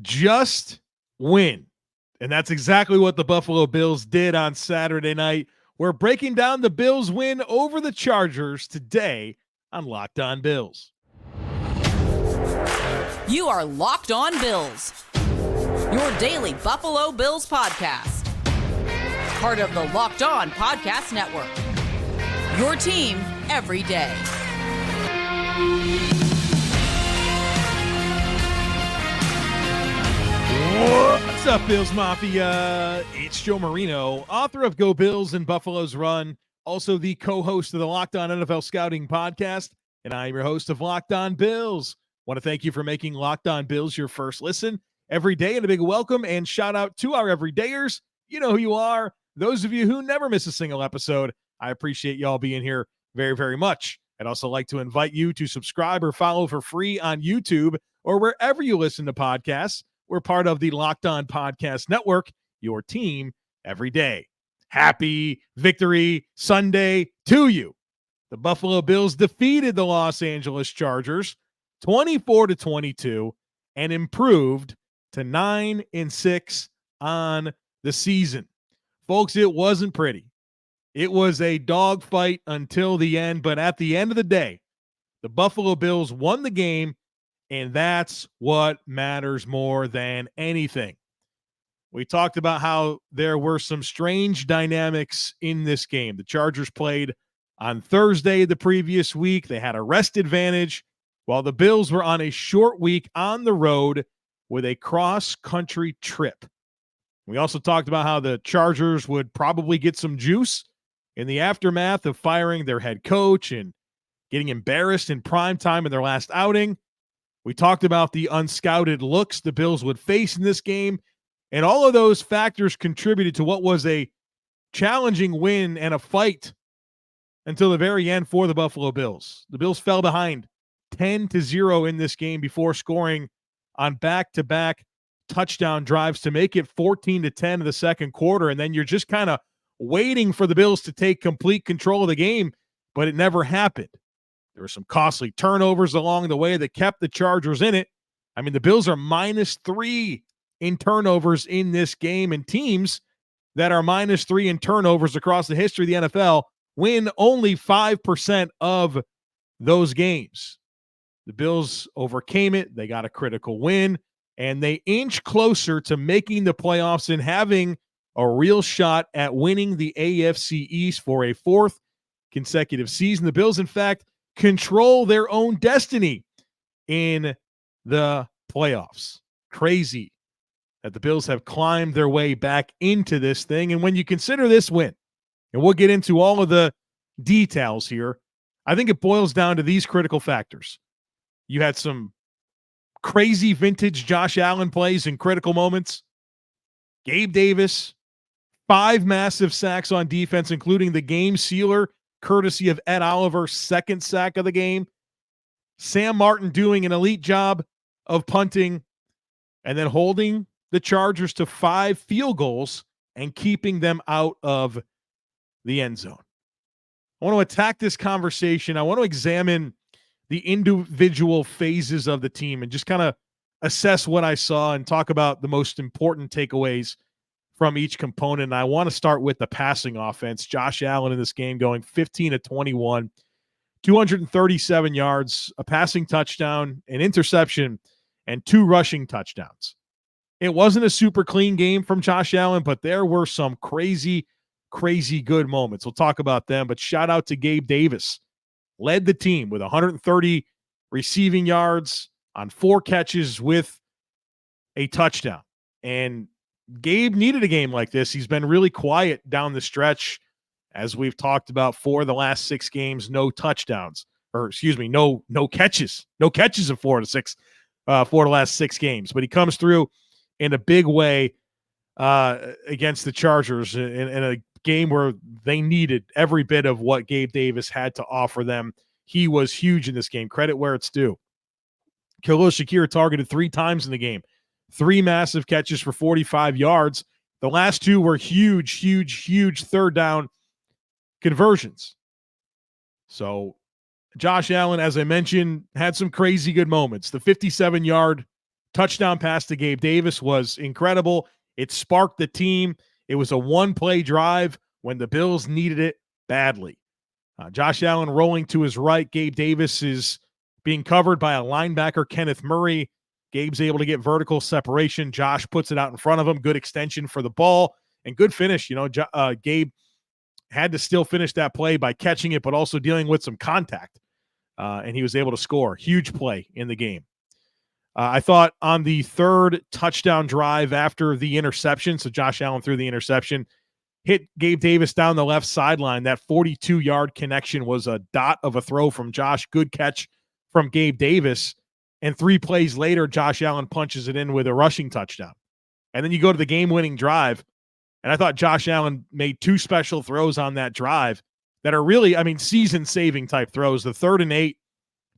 Just win. And that's exactly what the Buffalo Bills did on Saturday night. We're breaking down the Bills' win over the Chargers today on Locked On Bills. You are Locked On Bills, your daily Buffalo Bills podcast. Part of the Locked On Podcast Network, your team every day. What's up, Bills Mafia? It's Joe Marino, author of Go Bills and Buffalo's Run, also the co-host of the Locked On NFL Scouting podcast, and I am your host of Locked On Bills. Want to thank you for making Locked On Bills your first listen every day, and a big welcome and shout out to our everydayers. You know who you are. Those of you who never miss a single episode, I appreciate y'all being here very, very much. I'd also like to invite you to subscribe or follow for free on YouTube or wherever you listen to podcasts. We're part of the Locked On Podcast Network, your team every day. Happy Victory Sunday to you. The Buffalo Bills defeated the Los Angeles Chargers 24-22 and improved to 9-6 on the season. Folks, it wasn't pretty. It was a dogfight until the end, but at the end of the day, the Buffalo Bills won the game, and that's what matters more than anything. We talked about how there were some strange dynamics in this game. The Chargers played on Thursday the previous week. They had a rest advantage, while the Bills were on a short week on the road with a cross-country trip. We also talked about how the Chargers would probably get some juice in the aftermath of firing their head coach and getting embarrassed in primetime in their last outing. We talked about the unscouted looks the Bills would face in this game, and all of those factors contributed to what was a challenging win and a fight until the very end for the Buffalo Bills. The Bills fell behind 10-0 in this game before scoring on back-to-back touchdown drives to make it 14-10 in the second quarter, and then you're just kind of waiting for the Bills to take complete control of the game, but it never happened. There were some costly turnovers along the way that kept the Chargers in it. I mean, the Bills are -3 in turnovers in this game, and teams that are -3 in turnovers across the history of the NFL win only 5% of those games. The Bills overcame it. They got a critical win, and they inch closer to making the playoffs and having a real shot at winning the AFC East for a fourth consecutive season. The Bills, in fact, control their own destiny in the playoffs. Crazy that the Bills have climbed their way back into this thing. And when you consider this win, and we'll get into all of the details here, I think it boils down to these critical factors. You had some crazy vintage Josh Allen plays in critical moments. Gabe Davis, 5 massive sacks on defense, including the game sealer, courtesy of Ed Oliver's second sack of the game. Sam Martin doing an elite job of punting and then holding the Chargers to 5 field goals and keeping them out of the end zone. I want to attack this conversation. I want to examine the individual phases of the team and just kind of assess what I saw and talk about the most important takeaways from each component. And I want to start with the passing offense. Josh Allen in this game going 15-21, 237 yards, a passing touchdown, an interception, and 2 rushing touchdowns. It wasn't a super clean game from Josh Allen, but there were some crazy good moments. We'll talk about them, but shout out to Gabe Davis. Led the team with 130 receiving yards on 4 catches with a touchdown. And Gabe needed a game like this. He's been really quiet down the stretch, as we've talked about, for the last 6 games, no touchdowns, or no catches. No catches in 4 for the last 6 games. But he comes through in a big way against the Chargers in a game where they needed every bit of what Gabe Davis had to offer them. He was huge in this game. Credit where it's due. Khalil Shakir targeted 3 times in the game. 3 massive catches for 45 yards. The last 2 were huge third down conversions. So Josh Allen, as I mentioned, had some crazy good moments. The 57-yard touchdown pass to Gabe Davis was incredible. It sparked the team. It was a one-play drive when the Bills needed it badly. Josh Allen rolling to his right. Gabe Davis is being covered by a linebacker, Kenneth Murray. Gabe's able to get vertical separation. Josh puts it out in front of him. Good extension for the ball and good finish. Gabe had to still finish that play by catching it, but also dealing with some contact. And he was able to score. Huge play in the game. I thought on the third touchdown drive after the interception, so Josh Allen threw the interception, hit Gabe Davis down the left sideline. That 42-yard connection was a dot of a throw from Josh. Good catch from Gabe Davis. And 3 plays later, Josh Allen punches it in with a rushing touchdown. And then you go to the game-winning drive, and I thought Josh Allen made 2 special throws on that drive that are really, season-saving type throws. The 3rd and 8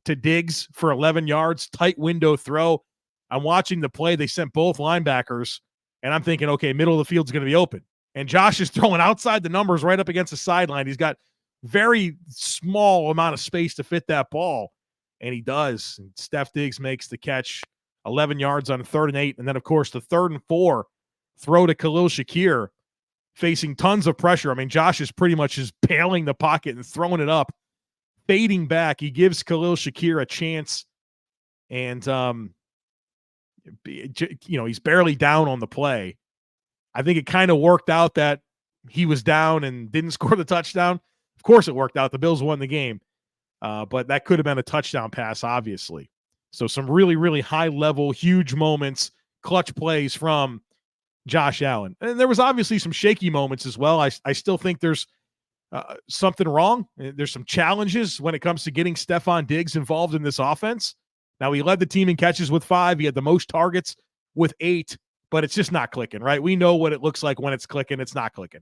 to Diggs for 11 yards, tight window throw. I'm watching the play. They sent both linebackers, and I'm thinking, okay, middle of the field's going to be open. And Josh is throwing outside the numbers right up against the sideline. He's got very small amount of space to fit that ball, and he does. And Steph Diggs makes the catch, 11 yards on 3rd and 8. And then, of course, the 3rd and 4 throw to Khalil Shakir, facing tons of pressure. Josh is pretty much just bailing the pocket and throwing it up, fading back. He gives Khalil Shakir a chance, and he's barely down on the play. I think it kind of worked out that he was down and didn't score the touchdown. Of course it worked out. The Bills won the game, but that could have been a touchdown pass, obviously. So some really, really high-level, huge moments, clutch plays from Josh Allen. And there was obviously some shaky moments as well. I still think there's something wrong. There's some challenges when it comes to getting Stefon Diggs involved in this offense. Now, he led the team in catches with 5. He had the most targets with 8, but it's just not clicking, right? We know what it looks like when it's clicking. It's not clicking.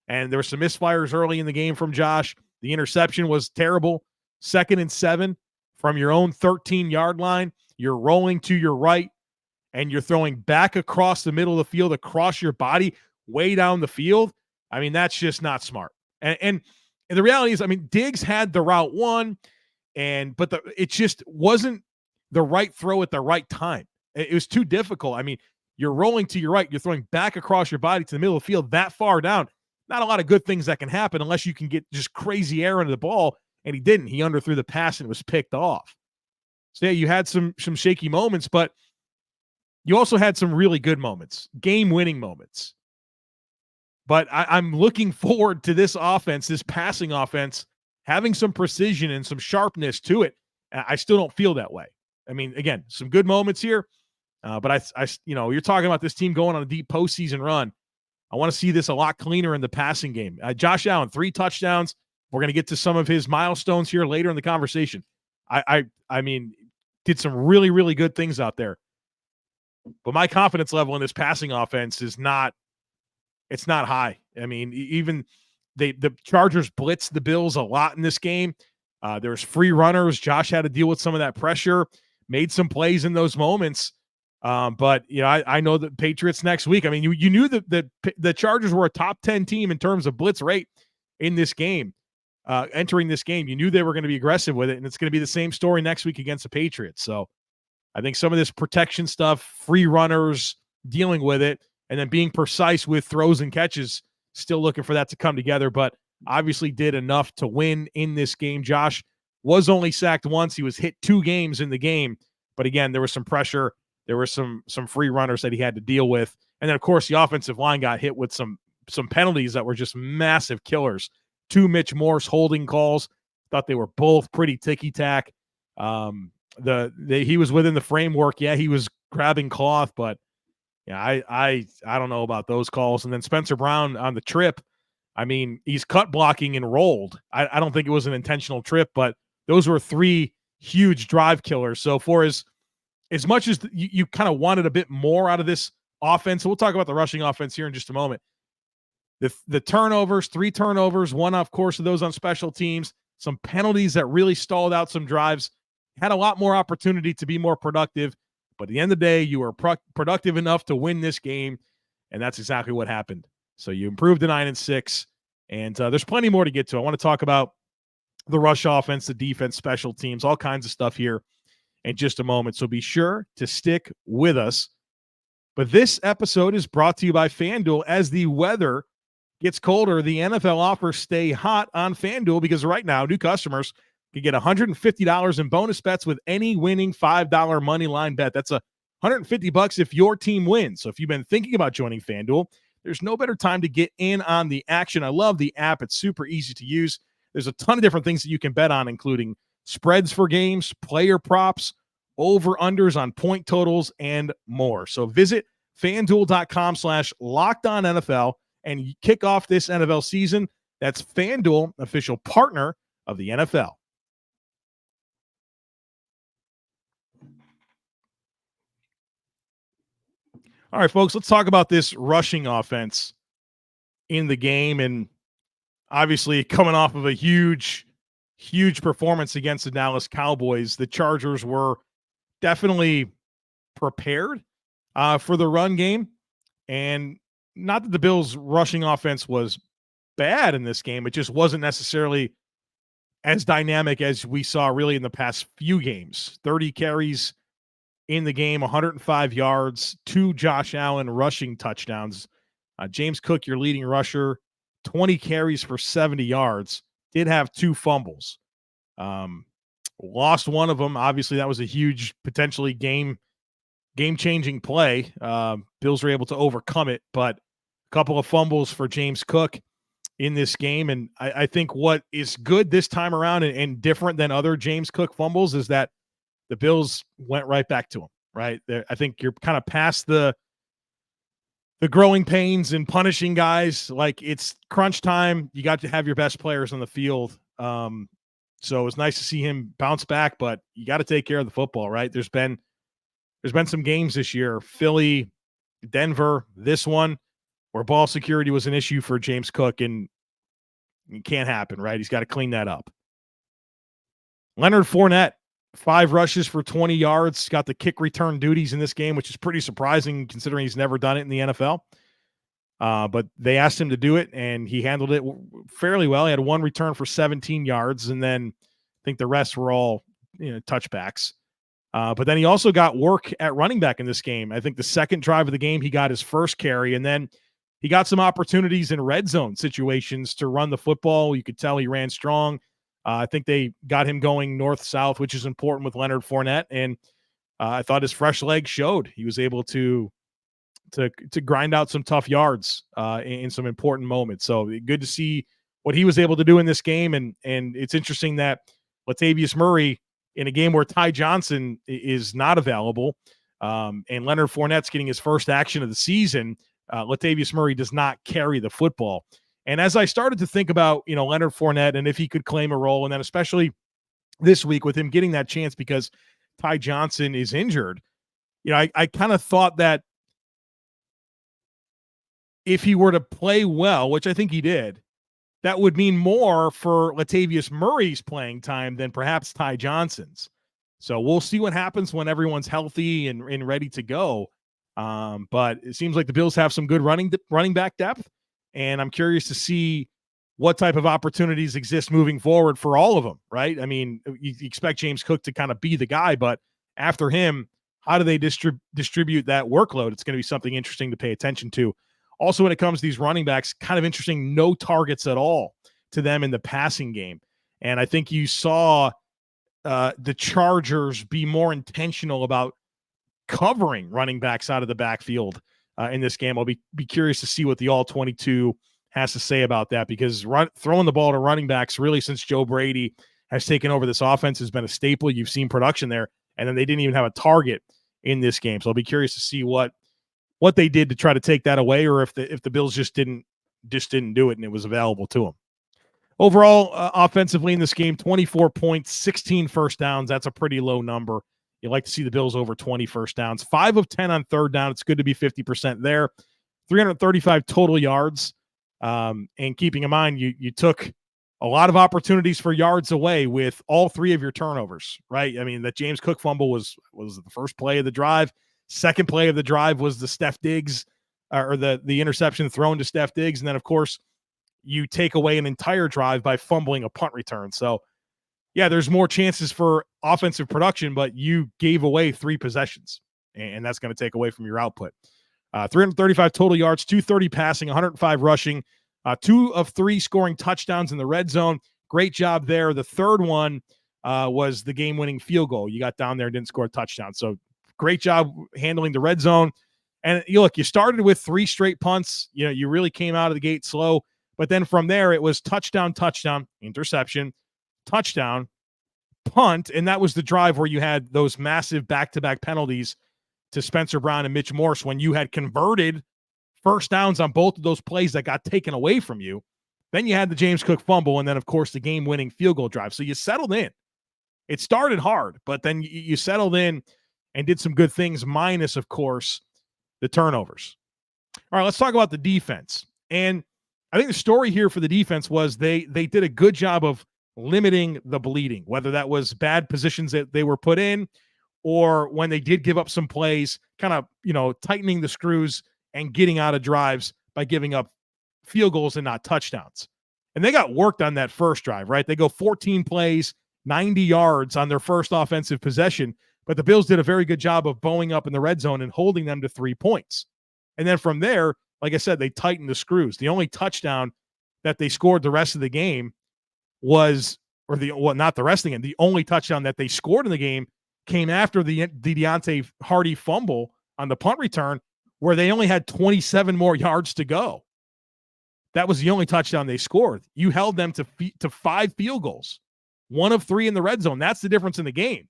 And there were some misfires early in the game from Josh. The interception was terrible. 2nd and 7 from your own 13-yard line. You're rolling to your right, and you're throwing back across the middle of the field, across your body, way down the field. That's just not smart. And the reality is, Diggs had the route one, but it just wasn't the right throw at the right time. It was too difficult. You're rolling to your right, you're throwing back across your body to the middle of the field that far down. Not a lot of good things that can happen unless you can get just crazy air into the ball, and he didn't. He underthrew the pass and it was picked off. So, yeah, you had some shaky moments, but you also had some really good moments, game-winning moments. But I'm looking forward to this offense, this passing offense, having some precision and some sharpness to it. I still don't feel that way. Again, some good moments here, but you're talking about this team going on a deep postseason run. I want to see this a lot cleaner in the passing game. Josh Allen, 3 touchdowns. We're going to get to some of his milestones here later in the conversation. Did some really, really good things out there. But my confidence level in this passing offense is not high. Even the Chargers blitzed the Bills a lot in this game. There's free runners. Josh had to deal with some of that pressure, made some plays in those moments. But I know the Patriots next week. You knew that the Chargers were a top 10 team in terms of blitz rate in this game, entering this game. You knew they were going to be aggressive with it, and it's going to be the same story next week against the Patriots. So I think some of this protection stuff, free runners, dealing with it, and then being precise with throws and catches, still looking for that to come together, but obviously did enough to win in this game. Josh was only sacked once. He was hit 2 games in the game, but again, there was some pressure. There were some free runners that he had to deal with. And then, of course, the offensive line got hit with some penalties that were just massive killers. 2 Mitch Morse holding calls. Thought they were both pretty ticky-tack. He was within the framework. Yeah, he was grabbing cloth, but yeah, I don't know about those calls. And then Spencer Brown on the trip, he's cut blocking and rolled. I don't think it was an intentional trip, but those were 3 huge drive killers. So for as much as you kind of wanted a bit more out of this offense, we'll talk about the rushing offense here in just a moment. The turnovers, 3 turnovers, 1 of course of those on special teams, some penalties that really stalled out some drives, had a lot more opportunity to be more productive. But at the end of the day, you were productive enough to win this game, and that's exactly what happened. So you improved to 9-6, and there's plenty more to get to. I want to talk about the rush offense, the defense, special teams, all kinds of stuff here in just a moment. So be sure to stick with us. But this episode is brought to you by FanDuel. As the weather gets colder, the NFL offers stay hot on FanDuel because right now, new customers can get $150 in bonus bets with any winning $5 moneyline bet. That's $150 if your team wins. So if you've been thinking about joining FanDuel, there's no better time to get in on the action. I love the app. It's super easy to use. There's a ton of different things that you can bet on, including spreads for games, player props, over-unders on point totals, and more. So visit FanDuel.com/LockedOnNFL and kick off this NFL season. That's FanDuel, official partner of the NFL. All right, folks, let's talk about this rushing offense in the game. And obviously coming off of a huge performance against the Dallas Cowboys, the Chargers were definitely prepared for the run game. And not that the Bills' rushing offense was bad in this game. It just wasn't necessarily as dynamic as we saw really in the past few games. 30 carries in the game, 105 yards, 2 Josh Allen rushing touchdowns. James Cook, your leading rusher, 20 carries for 70 yards, did have 2 fumbles. Lost one of them. Obviously, that was a huge, potentially game-changing play. Bills were able to overcome it, but a couple of fumbles for James Cook in this game. And I think what is good this time around and different than other James Cook fumbles is that the Bills went right back to him, right? I think you're kind of past the growing pains and punishing guys. Like, it's crunch time. You got to have your best players on the field. So it was nice to see him bounce back, but you got to take care of the football, right? There's been some games this year, Philly, Denver, this one, where ball security was an issue for James Cook, and it can't happen, right? He's got to clean that up. Leonard Fournette, 5 rushes for 20 yards, got the kick return duties in this game, which is pretty surprising considering he's never done it in the NFL. But they asked him to do it, and he handled it fairly well. He had 1 return for 17 yards, and then I think the rest were all touchbacks. But then he also got work at running back in this game. I think the second drive of the game, he got his first carry, and then he got some opportunities in red zone situations to run the football. You could tell he ran strong. I think they got him going north-south, which is important with Leonard Fournette, and I thought his fresh legs showed. He was able to grind out some tough yards in some important moments. So good to see what he was able to do in this game, and it's interesting that Latavius Murray, in a game where Ty Johnson is not available, and Leonard Fournette's getting his first action of the season, Latavius Murray does not carry the football. And as I started to think about, Leonard Fournette and if he could claim a role, and then especially this week with him getting that chance because Ty Johnson is injured, I kind of thought that if he were to play well, which I think he did, that would mean more for Latavius Murray's playing time than perhaps Ty Johnson's. So we'll see what happens when everyone's healthy and ready to go. But it seems like the Bills have some good running back depth, and I'm curious to see what type of opportunities exist moving forward for all of them, right? I mean, you expect James Cook to kind of be the guy, but after him, how do they distribute that workload? It's going to be something interesting to pay attention to. Also, when it comes to these running backs, kind of interesting, no targets at all to them in the passing game. And I think you saw the Chargers be more intentional about covering running backs out of the backfield in this game. I'll be curious to see what the All-22 has to say about that, because throwing the ball to running backs really since Joe Brady has taken over this offense has been a staple. You've seen production there, and then they didn't even have a target in this game. So I'll be curious to see what they did to try to take that away, or if the Bills just didn't do it and it was available to them. Overall, offensively in this game, 24 points, 16 first downs. That's a pretty low number. You like to see the Bills over 20 first downs. 5 of 10 on third down. It's good to be 50% there. 335 total yards. And keeping in mind, you took a lot of opportunities for yards away with all 3 of your turnovers, right? I mean, that James Cook fumble was the first play of the drive. Second play of the drive was the Steph Diggs, or the interception thrown to Steph Diggs. And then, of course, you take away an entire drive by fumbling a punt return. So yeah, there's more chances for offensive production, but you gave away 3 possessions, and that's going to take away from your output. 335 total yards, 230 passing, 105 rushing, 2 of 3 scoring touchdowns in the red zone. Great job there. The third one was the game-winning field goal. You got down there and didn't score a touchdown. So great job handling the red zone. And you started with 3 straight punts. You really came out of the gate slow. But then from there, it was touchdown, interception, touchdown, punt. And that was the drive where you had those massive back-to-back penalties to Spencer Brown and Mitch Morse when you had converted first downs on both of those plays that got taken away from you. Then you had the James Cook fumble, and then, of course, the game-winning field goal drive. So you settled in. It started hard, but then you settled in and did some good things, minus, of course, the turnovers. All right, let's talk about the defense. And I think the story here for the defense was they did a good job of limiting the bleeding, whether that was bad positions that they were put in or when they did give up some plays, kind of, tightening the screws and getting out of drives by giving up field goals and not touchdowns. And they got worked on that first drive, right? They go 14 plays, 90 yards on their first offensive possession, but the Bills did a very good job of bowing up in the red zone and holding them to 3 points. And then from there, like I said, they tightened the screws. The only touchdown that they scored the rest of the game was, not the rest of the game, the only touchdown that they scored in the game came after the Deontay Hardy fumble on the punt return, where they only had 27 more yards to go. That was the only touchdown they scored. You held them to 5 field goals, 1 of 3 in the red zone. That's the difference in the game.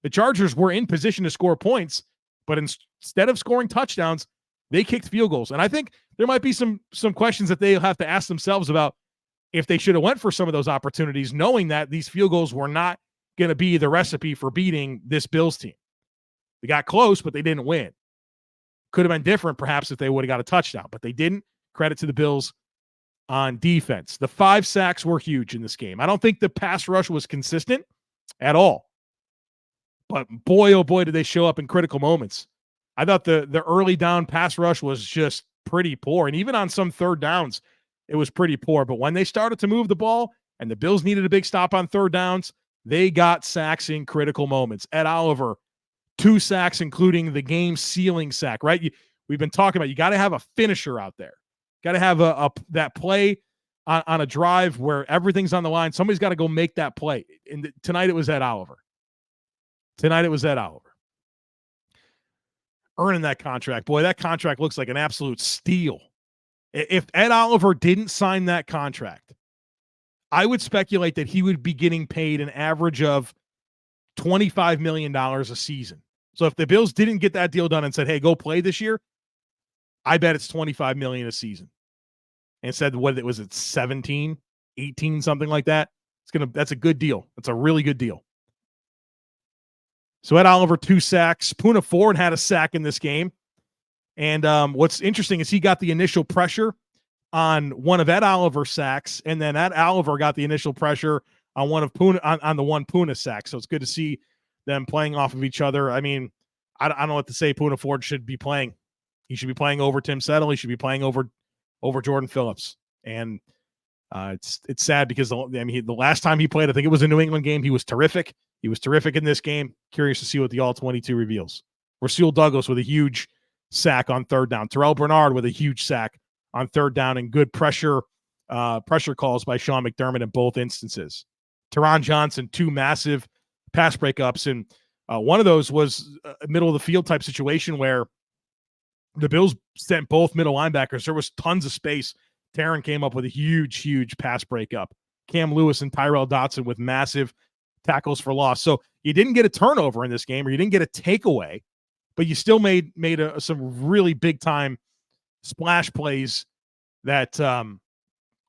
The Chargers were in position to score points, but instead of scoring touchdowns, they kicked field goals. And I think there might be some questions that they'll have to ask themselves about if they should have went for some of those opportunities, knowing that these field goals were not going to be the recipe for beating this Bills team. They got close, but they didn't win. Could have been different, perhaps, if they would have got a touchdown, but they didn't. Credit to the Bills on defense. The 5 sacks were huge in this game. I don't think the pass rush was consistent at all. But boy, oh boy, did they show up in critical moments. I thought the early down pass rush was just pretty poor. And even on some third downs, it was pretty poor. But when they started to move the ball and the Bills needed a big stop on third downs, they got sacks in critical moments. Ed Oliver, 2 sacks, including the game-sealing sack, right? We've been talking about you got to have a finisher out there. Got to have that play on a drive where everything's on the line. Somebody's got to go make that play. And tonight it was Ed Oliver. Earning that contract. Boy, that contract looks like an absolute steal. If Ed Oliver didn't sign that contract, I would speculate that he would be getting paid an average of $25 million a season. So if the Bills didn't get that deal done and said, hey, go play this year, I bet it's $25 million a season. And said, what was it, 17, 18, something like that? That's a good deal. That's a really good deal. So Ed Oliver, 2 sacks. Poona Ford had a sack in this game. And what's interesting is he got the initial pressure on one of Ed Oliver's sacks, and then Ed Oliver got the initial pressure on one of Poona on the one Poona sack. So it's good to see them playing off of each other. I mean, I don't know what to say. Poona Ford should be playing. He should be playing over Tim Settle. He should be playing over Jordan Phillips. And it's sad because the last time he played, I think it was a New England game. He was terrific. He was terrific in this game. Curious to see what the All-22 reveals. Rasul Douglas with a huge sack on third down. Terrel Bernard with a huge sack on third down, and good pressure calls by Sean McDermott in both instances. Teron Johnson, 2 massive pass breakups, and one of those was a middle of the field type situation where the Bills sent both middle linebackers. There was tons of space. Taron came up with a huge pass breakup. Cam Lewis and Tyrel Dodson with massive tackles for loss. So you didn't get a turnover in this game, or you didn't get a takeaway, but you still made some really big time splash plays that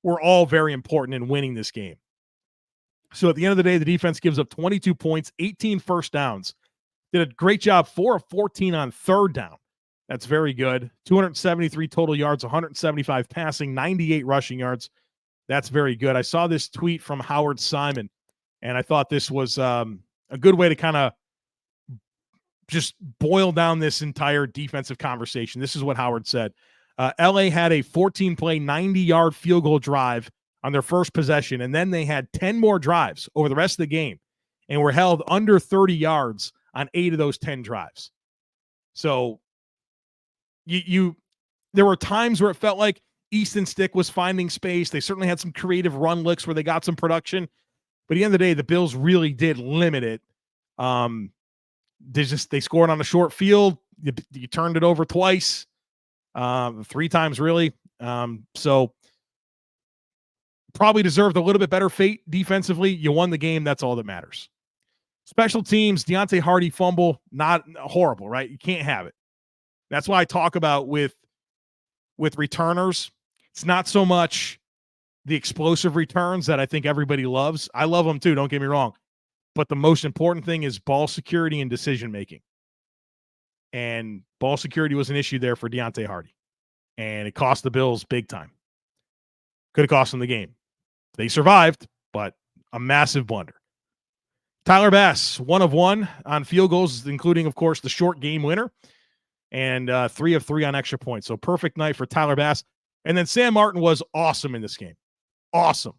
were all very important in winning this game. So at the end of the day, the defense gives up 22 points, 18 first downs. Did a great job, 4 of 14 on third down. That's very good. 273 total yards, 175 passing, 98 rushing yards. That's very good. I saw this tweet from Howard Simon, and I thought this was a good way to kind of just boil down this entire defensive conversation. This is what Howard said. LA had a 14-play, 90-yard field goal drive on their first possession, and then they had 10 more drives over the rest of the game and were held under 30 yards on 8 of those 10 drives. So there were times where it felt like Easton Stick was finding space. They certainly had some creative run looks where they got some production. But at the end of the day, the Bills really did limit it. They scored on a short field. You turned it over twice, 3 times really. So probably deserved a little bit better fate defensively. You won the game. That's all that matters. Special teams, Deontay Hardy fumble, not horrible, right? You can't have it. That's why I talk about with returners. It's not so much the explosive returns that I think everybody loves. I love them too, don't get me wrong. But the most important thing is ball security and decision-making. And ball security was an issue there for Deontay Hardy. And it cost the Bills big time. Could have cost them the game. They survived, but a massive blunder. Tyler Bass, 1 of 1 on field goals, including, of course, the short game winner. And 3 of 3 on extra points. So perfect night for Tyler Bass. And then Sam Martin was awesome in this game. Awesome.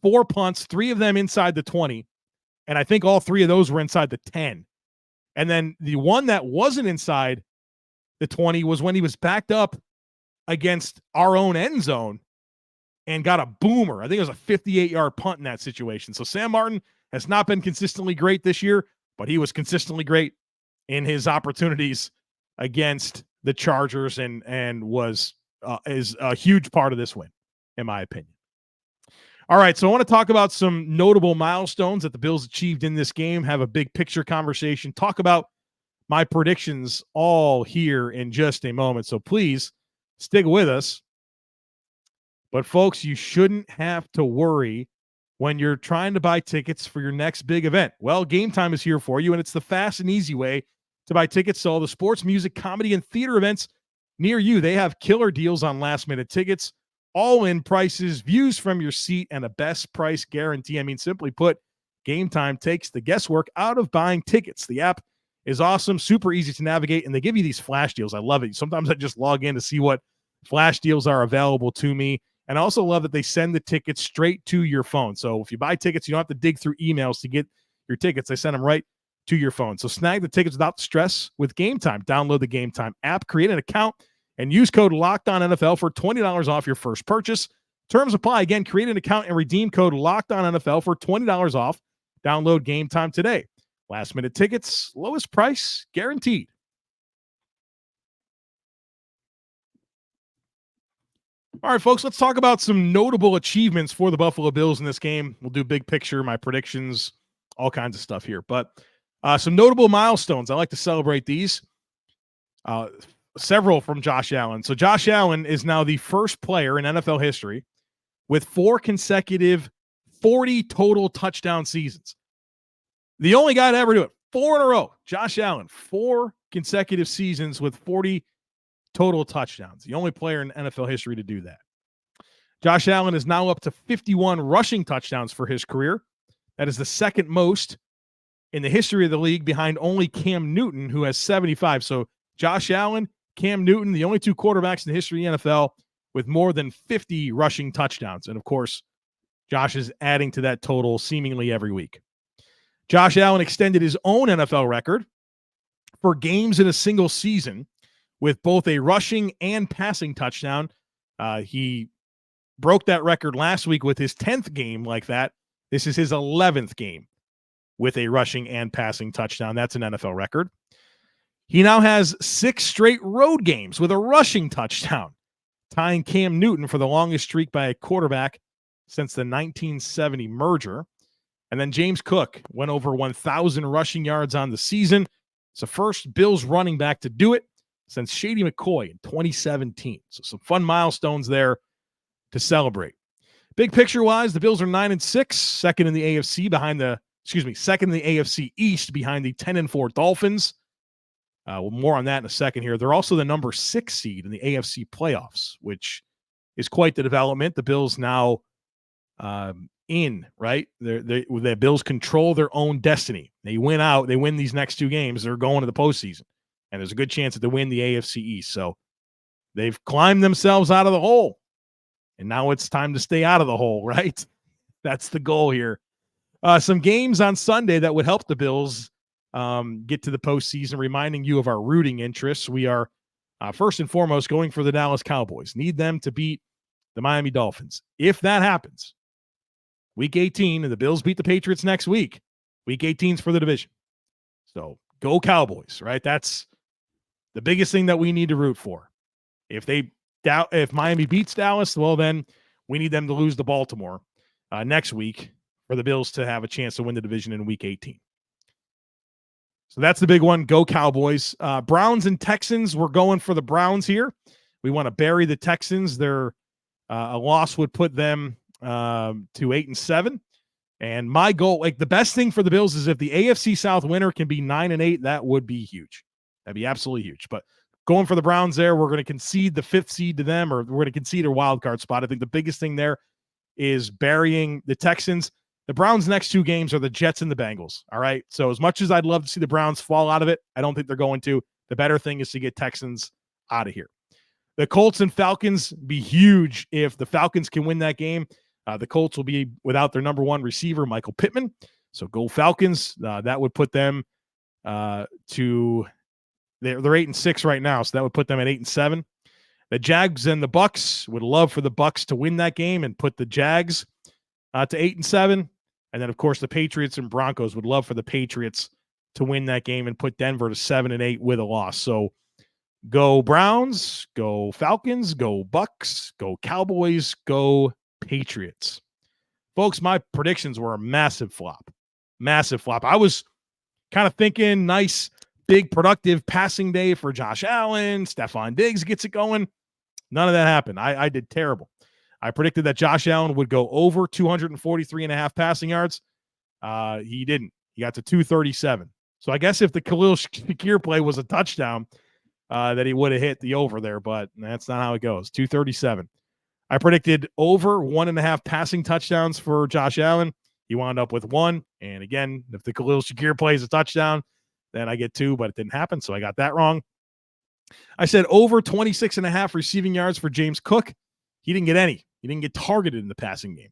4 punts, 3 of them inside the 20. And I think all 3 of those were inside the 10. And then the one that wasn't inside the 20 was when he was backed up against our own end zone and got a boomer. I think it was a 58-yard punt in that situation. So Sam Martin has not been consistently great this year, but he was consistently great in his opportunities against the Chargers and is a huge part of this win, in my opinion. All right, so I want to talk about some notable milestones that the Bills achieved in this game, have a big picture conversation, talk about my predictions all here in just a moment. So please stick with us. But folks, you shouldn't have to worry when you're trying to buy tickets for your next big event. Well, Gametime is here for you, and it's the fast and easy way to buy tickets to all the sports, music, comedy, and theater events near you. They have killer deals on last-minute tickets, all-in prices, views from your seat, and a best price guarantee. I mean, simply put, Gametime takes the guesswork out of buying tickets. The app is awesome, super easy to navigate, and they give you these flash deals. I love it. Sometimes I just log in to see what flash deals are available to me. And I also love that they send the tickets straight to your phone. So if you buy tickets, you don't have to dig through emails to get your tickets. They send them right to your phone. So snag the tickets without stress with Gametime. Download the Gametime app, create an account, and use code LOCKEDONNFL for $20 off your first purchase. Terms apply. Again, create an account and redeem code LOCKEDONNFL for $20 off. Download Gametime today. Last-minute tickets, lowest price, guaranteed. All right, folks, let's talk about some notable achievements for the Buffalo Bills in this game. We'll do big picture, my predictions, all kinds of stuff here. But some notable milestones. I like to celebrate these. Several from Josh Allen. So Josh Allen is now the first player in NFL history with 4 consecutive 40 total touchdown seasons. The only guy to ever do it. 4 in a row. Josh Allen, 4 consecutive seasons with 40 total touchdowns. The only player in NFL history to do that. Josh Allen is now up to 51 rushing touchdowns for his career. That is the second most in the history of the league, behind only Cam Newton, who has 75. So Josh Allen, Cam Newton, the only 2 quarterbacks in the history of the NFL with more than 50 rushing touchdowns. And of course, Josh is adding to that total seemingly every week. Josh Allen extended his own NFL record for games in a single season with both a rushing and passing touchdown. He broke that record last week with his 10th game like that. This is his 11th game with a rushing and passing touchdown. That's an NFL record. He now has 6 straight road games with a rushing touchdown, tying Cam Newton for the longest streak by a quarterback since the 1970 merger. And then James Cook went over 1,000 rushing yards on the season. It's the first Bills running back to do it since Shady McCoy in 2017. So some fun milestones there to celebrate. Big picture-wise, the Bills are 9-6, second in the AFC East behind the 10-4 Dolphins. More on that in a second here. They're also the number 6 seed in the AFC playoffs, which is quite the development. The Bills now right? The Bills control their own destiny. They win these next 2 games, they're going to the postseason. And there's a good chance that they win the AFC East. So they've climbed themselves out of the hole. And now it's time to stay out of the hole, right? That's the goal here. Some games on Sunday that would help the Bills get to the postseason, reminding you of our rooting interests. We are, first and foremost, going for the Dallas Cowboys. Need them to beat the Miami Dolphins. If that happens, Week 18, and the Bills beat the Patriots next week, Week 18 is for the division. So go Cowboys, right? That's the biggest thing that we need to root for. If Miami beats Dallas, well, then we need them to lose to Baltimore next week for the Bills to have a chance to win the division in Week 18. So that's the big one. Go Cowboys. Browns and Texans, we're going for the Browns here. We want to bury the Texans. A loss would put them to 8-7. And my goal, like the best thing for the Bills is if the AFC South winner can be 9-8, that would be huge. That'd be absolutely huge. But going for the Browns there, we're going to concede the 5th seed to them, or we're going to concede a wild card spot. I think the biggest thing there is burying the Texans. The Browns' next 2 games are the Jets and the Bengals. All right. So as much as I'd love to see the Browns fall out of it, I don't think they're going to. The better thing is to get Texans out of here. The Colts and Falcons be huge if the Falcons can win that game. The Colts will be without their number 1 receiver, Michael Pittman. So go Falcons. That would put them to they're 8-6 right now, so that would put them at 8-7. The Jags and the Bucks would love for the Bucks to win that game and put the Jags to 8-7. And then, of course, the Patriots and Broncos would love for the Patriots to win that game and put Denver to 7-8 with a loss. So go Browns, go Falcons, go Bucks, go Cowboys, go Patriots. Folks, my predictions were a massive flop. Massive flop. I was kind of thinking nice, big, productive passing day for Josh Allen. Stefon Diggs gets it going. None of that happened. I did terrible. I predicted that Josh Allen would go over 243.5 passing yards. He didn't. He got to 237. So I guess if the Khalil Shakir play was a touchdown, that he would have hit the over there, but that's not how it goes. 237. I predicted over 1.5 passing touchdowns for Josh Allen. He wound up with 1. And again, if the Khalil Shakir play is a touchdown, then I get 2, but it didn't happen, so I got that wrong. I said over 26.5 receiving yards for James Cook. He didn't get any. He didn't get targeted in the passing game.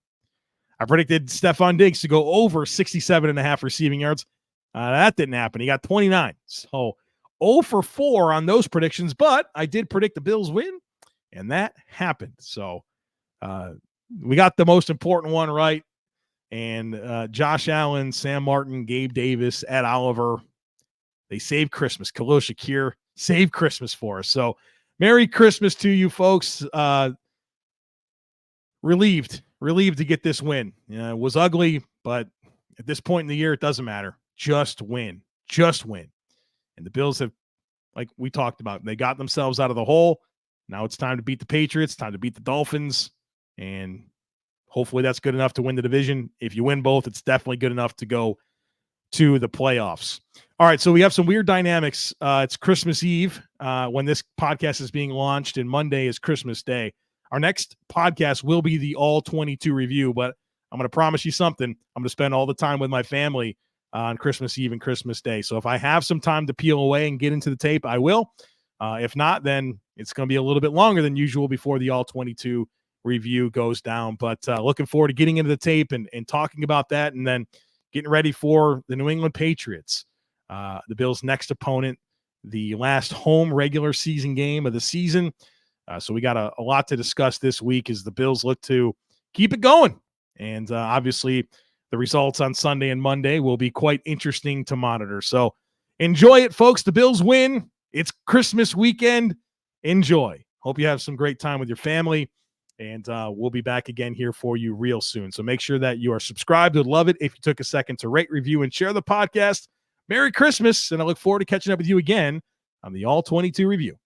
I predicted Stefon Diggs to go over 67.5 receiving yards. That didn't happen. He got 29. So 0 for 4 on those predictions, but I did predict the Bills win, and that happened. So we got the most important one right. And Josh Allen, Sam Martin, Gabe Davis, Ed Oliver, they saved Christmas. Khalil Shakir saved Christmas for us. So Merry Christmas to you folks. Relieved to get this win. It was ugly, but at this point in the year, it doesn't matter. Just win. And the Bills have, like we talked about, they got themselves out of the hole. Now it's time to beat the Patriots, time to beat the Dolphins, and hopefully that's good enough to win the division. If you win both, it's definitely good enough to go to the playoffs. All right, so we have some weird dynamics. It's Christmas Eve when this podcast is being launched, and Monday is Christmas Day. Our next podcast will be the All 22 review, but I'm going to promise you something. I'm going to spend all the time with my family on Christmas Eve and Christmas Day. So if I have some time to peel away and get into the tape, I will. If not, then it's going to be a little bit longer than usual before the All 22 review goes down. But looking forward to getting into the tape and talking about that, and then getting ready for the New England Patriots, the Bills' next opponent, the last home regular season game of the season. So we got a lot to discuss this week as the Bills look to keep it going. And obviously the results on Sunday and Monday will be quite interesting to monitor. So enjoy it, folks. The Bills win. It's Christmas weekend. Enjoy. Hope you have some great time with your family. And we'll be back again here for you real soon. So make sure that you are subscribed. Would love it if you took a second to rate, review, and share the podcast. Merry Christmas, and I look forward to catching up with you again on the All 22 review.